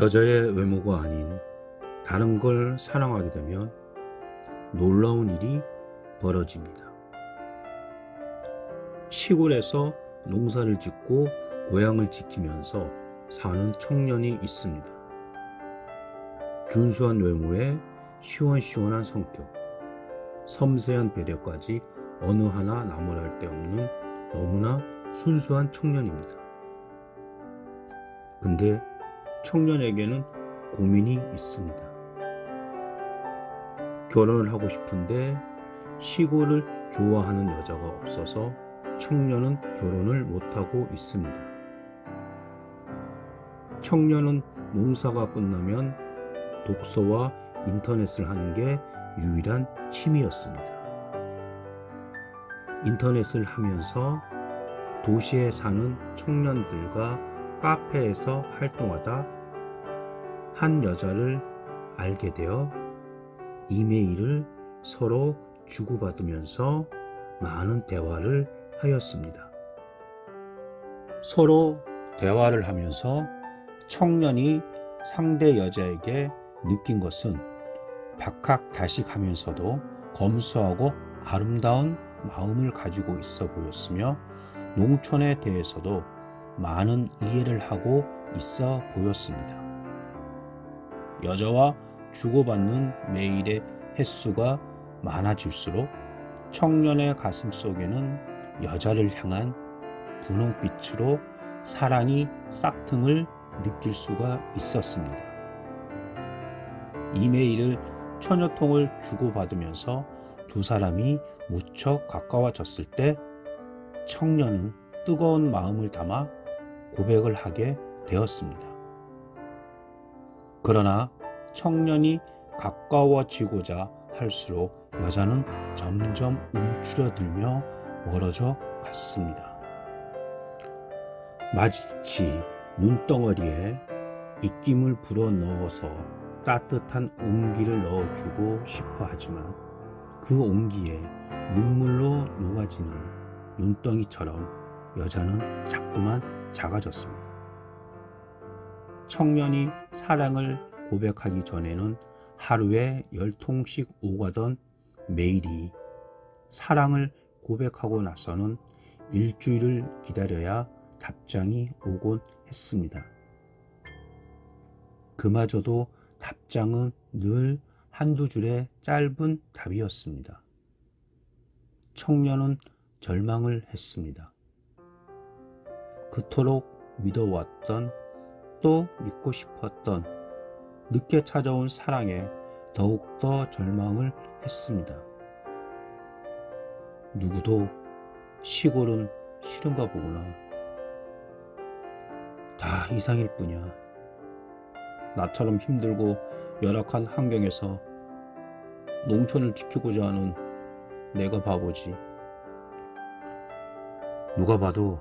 여자의 외모가 아닌 다른 걸 사랑하게 되면 놀라운 일이 벌어집니다. 시골에서 농사를 짓고 고향을 지키면서 사는 청년이 있습니다. 준수한 외모에 시원시원한 성격, 섬세한 배려까지 어느 하나 나무랄 데 없는 너무나 순수한 청년입니다. 근데 청년에게는 고민이 있습니다. 결혼을 하고 싶은데 시골을 좋아하는 여자가 없어서 청년은 결혼을 못하고 있습니다. 청년은 농사가 끝나면 독서와 인터넷을 하는 게 유일한 취미였습니다. 인터넷을 하면서 도시에 사는 청년들과 카페에서 활동하다 한 여자를 알게 되어 이메일을 서로 주고받으면서 많은 대화를 하였습니다. 서로 대화를 하면서 청년이 상대 여자에게 느낀 것은 박학다식하면서도 검소하고 아름다운 마음을 가지고 있어 보였으며 농촌에 대해서도 많은 이해를 하고 있어 보였습니다. 여자와 주고받는 메일의 횟수가 많아질수록 청년의 가슴 속에는 여자를 향한 분홍빛으로 사랑이 싹틈을 느낄 수가 있었습니다. 이메일을 천여 통을 주고받으면서 두 사람이 무척 가까워졌을 때 청년은 뜨거운 마음을 담아 고백을 하게 되었습니다. 그러나 청년이 가까워지고자 할수록 여자는 점점 움츠러들며 멀어져 갔습니다. 마치 눈덩어리에 입김을 불어넣어서 따뜻한 온기를 넣어주고 싶어 하지만 그 온기에 눈물로 녹아지는 눈덩이처럼 여자는 자꾸만 작아졌습니다. 청년이 사랑을 고백하기 전에는 하루에 10통씩 오가던 메일이 사랑을 고백하고 나서는 일주일을 기다려야 답장이 오곤 했습니다. 그마저도 답장은 늘 한두 줄의 짧은 답이었습니다. 청년은 절망을 했습니다. 그토록 믿어왔던 또 믿고 싶었던 늦게 찾아온 사랑에 더욱더 절망을 했습니다. 누구도 시골은 싫은가 보구나. 다 이상일 뿐이야. 나처럼 힘들고 열악한 환경에서 농촌을 지키고자 하는 내가 바보지. 누가 봐도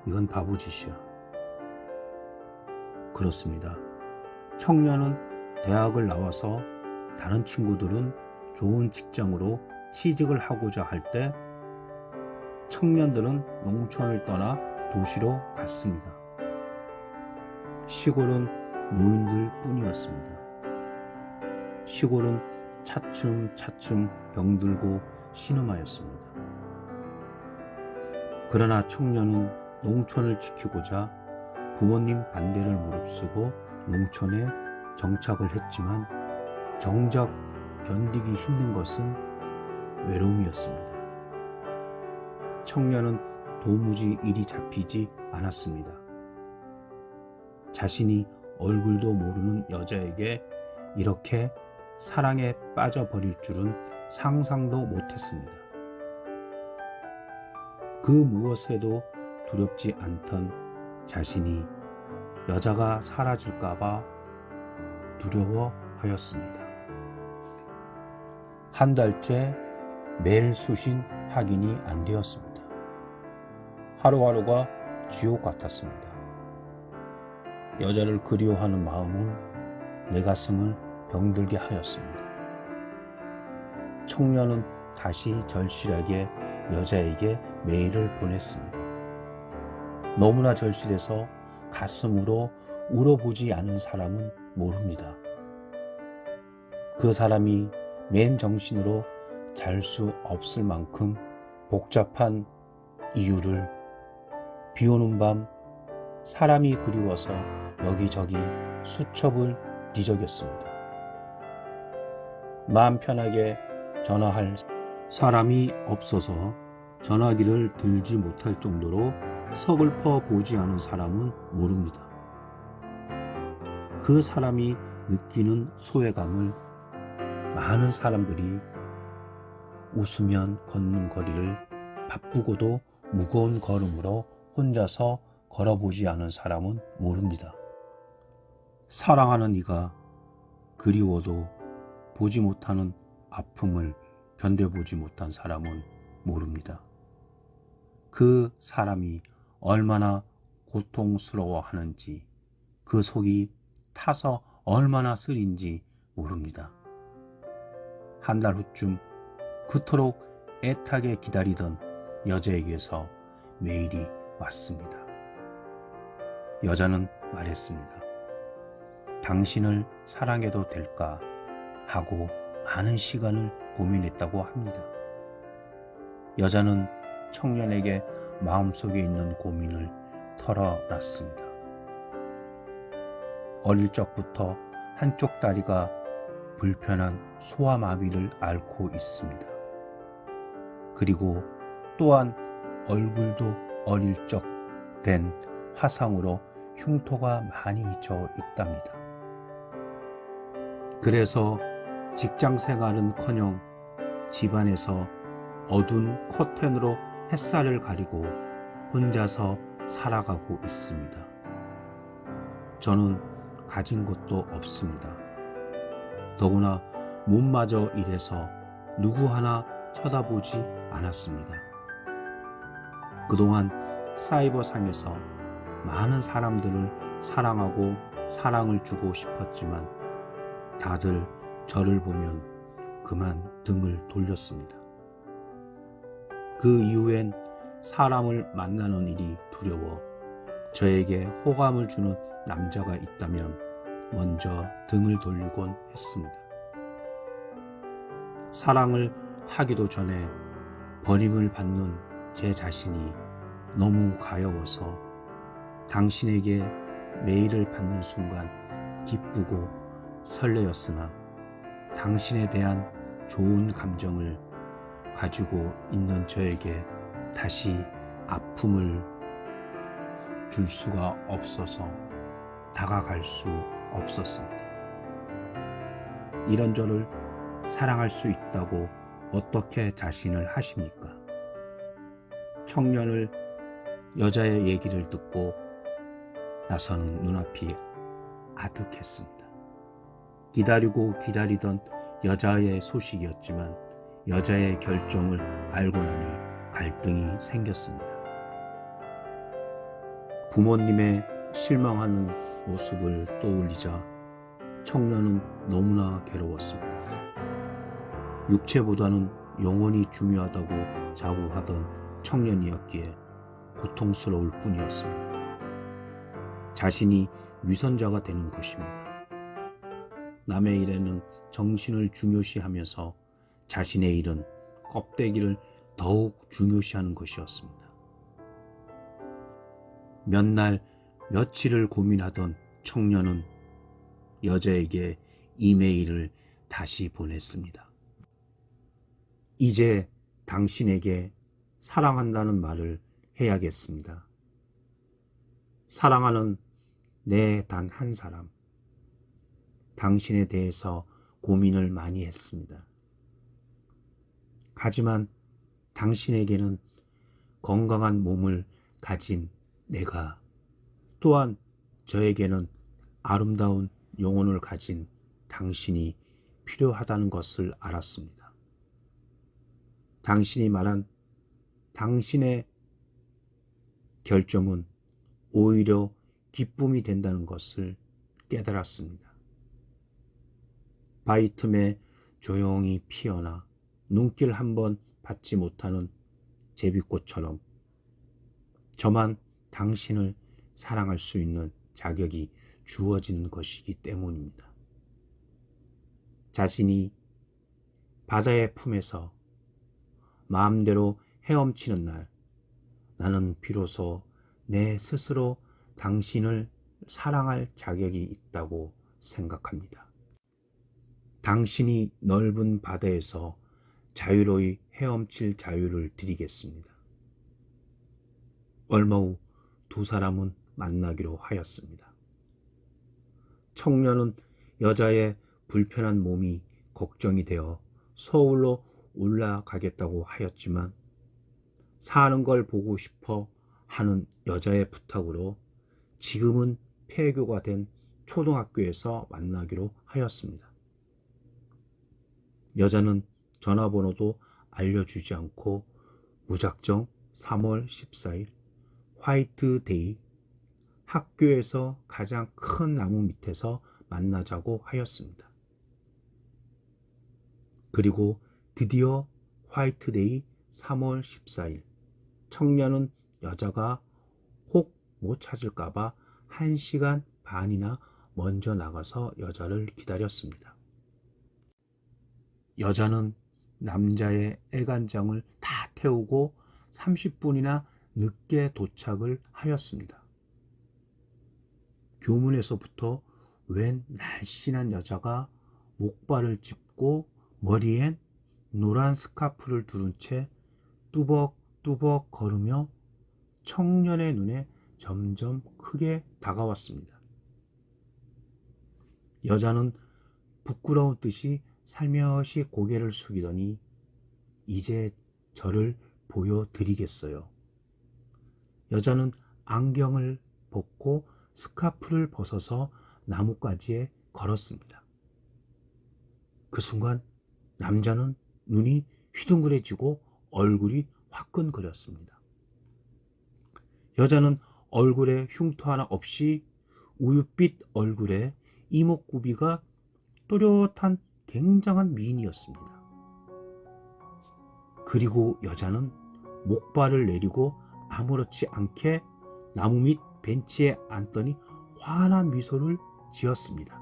이건 바보짓이야. 그렇습니다. 청년은 대학을 나와서 다른 친구들은 좋은 직장으로 취직을 하고자 할 때 청년들은 농촌을 떠나 도시로 갔습니다. 시골은 노인들 뿐이었습니다. 시골은 차츰차츰 병들고 신음하였습니다. 그러나 청년은 농촌을 지키고자 부모님 반대를 무릅쓰고 농촌에 정착을 했지만 정작 견디기 힘든 것은 외로움이었습니다. 청년은 도무지 일이 잡히지 않았습니다. 자신이 얼굴도 모르는 여자에게 이렇게 사랑에 빠져버릴 줄은 상상도 못했습니다. 그 무엇에도 두렵지 않던 자신이 여자가 사라질까봐 두려워하였습니다. 한 달째 매일 수신 확인이 안 되었습니다. 하루하루가 지옥 같았습니다. 여자를 그리워하는 마음은 내 가슴을 병들게 하였습니다. 청년은 다시 절실하게 여자에게 메일을 보냈습니다. 너무나 절실해서 가슴으로 울어보지 않은 사람은 모릅니다. 그 사람이 맨정신으로 잘 수 없을 만큼 복잡한 이유를 비 오는 밤 사람이 그리워서 여기저기 수첩을 뒤적였습니다. 마음 편하게 전화할 사람이 없어서 전화기를 들지 못할 정도로 서글퍼 보지 않은 사람은 모릅니다. 그 사람이 느끼는 소외감을 많은 사람들이 웃으면 걷는 거리를 바쁘고도 무거운 걸음으로 혼자서 걸어보지 않은 사람은 모릅니다. 사랑하는 이가 그리워도 보지 못하는 아픔을 견뎌보지 못한 사람은 모릅니다. 그 사람이 얼마나 고통스러워하는지, 그 속이 타서 얼마나 쓰린지 모릅니다. 한 달 후쯤 그토록 애타게 기다리던 여자에게서 메일이 왔습니다. 여자는 말했습니다. 당신을 사랑해도 될까 하고 많은 시간을 고민했다고 합니다. 여자는 청년에게 마음속에 있는 고민을 털어놨습니다. 어릴 적부터 한쪽 다리가 불편한 소아마비를 앓고 있습니다. 그리고 또한 얼굴도 어릴 적 된 화상으로 흉터가 많이 져 있답니다. 그래서 직장 생활은커녕 집안에서 어두운 커튼으로 햇살을 가리고 혼자서 살아가고 있습니다. 저는 가진 것도 없습니다. 더구나 몸마저 이래서 누구 하나 쳐다보지 않았습니다. 그동안 사이버상에서 많은 사람들을 사랑하고 사랑을 주고 싶었지만 다들 저를 보면 그만 등을 돌렸습니다. 그 이후엔 사람을 만나는 일이 두려워 저에게 호감을 주는 남자가 있다면 먼저 등을 돌리곤 했습니다. 사랑을 하기도 전에 버림을 받는 제 자신이 너무 가여워서 당신에게 메일을 받는 순간 기쁘고 설레었으나 당신에 대한 좋은 감정을 가지고 있는 저에게 다시 아픔을 줄 수가 없어서 다가갈 수 없었습니다. 이런 저를 사랑할 수 있다고 어떻게 자신을 하십니까? 청년을 여자의 얘기를 듣고 나서는 눈앞이 아득했습니다. 기다리고 기다리던 여자의 소식이었지만 여자의 결정을 알고 나니 갈등이 생겼습니다. 부모님의 실망하는 모습을 떠올리자 청년은 너무나 괴로웠습니다. 육체보다는 영혼이 중요하다고 자부하던 청년이었기에 고통스러울 뿐이었습니다. 자신이 위선자가 되는 것입니다. 남의 일에는 정신을 중요시하면서 자신의 일은 껍데기를 더욱 중요시하는 것이었습니다. 몇 날 며칠을 고민하던 청년은 여자에게 이메일을 다시 보냈습니다. 이제 당신에게 사랑한다는 말을 해야겠습니다. 사랑하는 내 단 한 사람. 당신에 대해서 고민을 많이 했습니다. 하지만 당신에게는 건강한 몸을 가진 내가, 또한 저에게는 아름다운 영혼을 가진 당신이 필요하다는 것을 알았습니다. 당신이 말한 당신의 결정은 오히려 기쁨이 된다는 것을 깨달았습니다. 바위 틈에 조용히 피어나 눈길 한번 받지 못하는 제비꽃처럼 저만 당신을 사랑할 수 있는 자격이 주어진 것이기 때문입니다. 자신이 바다의 품에서 마음대로 헤엄치는 날, 나는 비로소 내 스스로 당신을 사랑할 자격이 있다고 생각합니다. 당신이 넓은 바다에서 자유로이 헤엄칠 자유를 드리겠습니다. 얼마 후 두 사람은 만나기로 하였습니다. 청년은 여자의 불편한 몸이 걱정이 되어 서울로 올라가겠다고 하였지만 사는 걸 보고 싶어 하는 여자의 부탁으로 지금은 폐교가 된 초등학교에서 만나기로 하였습니다. 여자는 전화번호도 알려주지 않고 무작정 3월 14일 화이트데이 학교에서 가장 큰 나무 밑에서 만나자고 하였습니다. 그리고 드디어 화이트데이 3월 14일 청년은 여자가 혹 못 찾을까봐 1시간 반이나 먼저 나가서 여자를 기다렸습니다. 여자는 남자의 애간장을 다 태우고 30분이나 늦게 도착을 하였습니다. 교문에서부터 웬 날씬한 여자가 목발을 짚고 머리엔 노란 스카프를 두른 채 뚜벅뚜벅 걸으며 청년의 눈에 점점 크게 다가왔습니다. 여자는 부끄러운 듯이 살며시 고개를 숙이더니 이제 저를 보여드리겠어요. 여자는 안경을 벗고 스카프를 벗어서 나뭇가지에 걸었습니다. 그 순간 남자는 눈이 휘둥그레지고 얼굴이 화끈거렸습니다. 여자는 얼굴에 흉터 하나 없이 우윳빛 얼굴에 이목구비가 또렷한 굉장한 미인이었습니다. 그리고 여자는 목발을 내리고 아무렇지 않게 나무 밑 벤치에 앉더니 환한 미소를 지었습니다.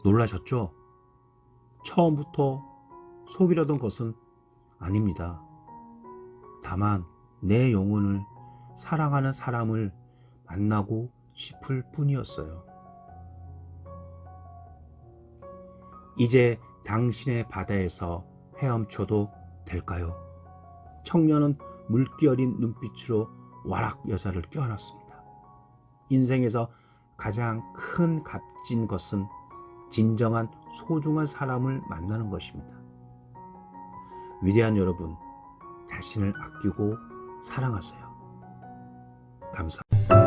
놀라셨죠? 처음부터 속이려던 것은 아닙니다. 다만 내 영혼을 사랑하는 사람을 만나고 싶을 뿐이었어요. 이제 당신의 바다에서 헤엄쳐도 될까요? 청년은 물결인 눈빛으로 와락 여자를 껴안았습니다. 인생에서 가장 큰 값진 것은 진정한 소중한 사람을 만나는 것입니다. 위대한 여러분, 자신을 아끼고 사랑하세요. 감사합니다.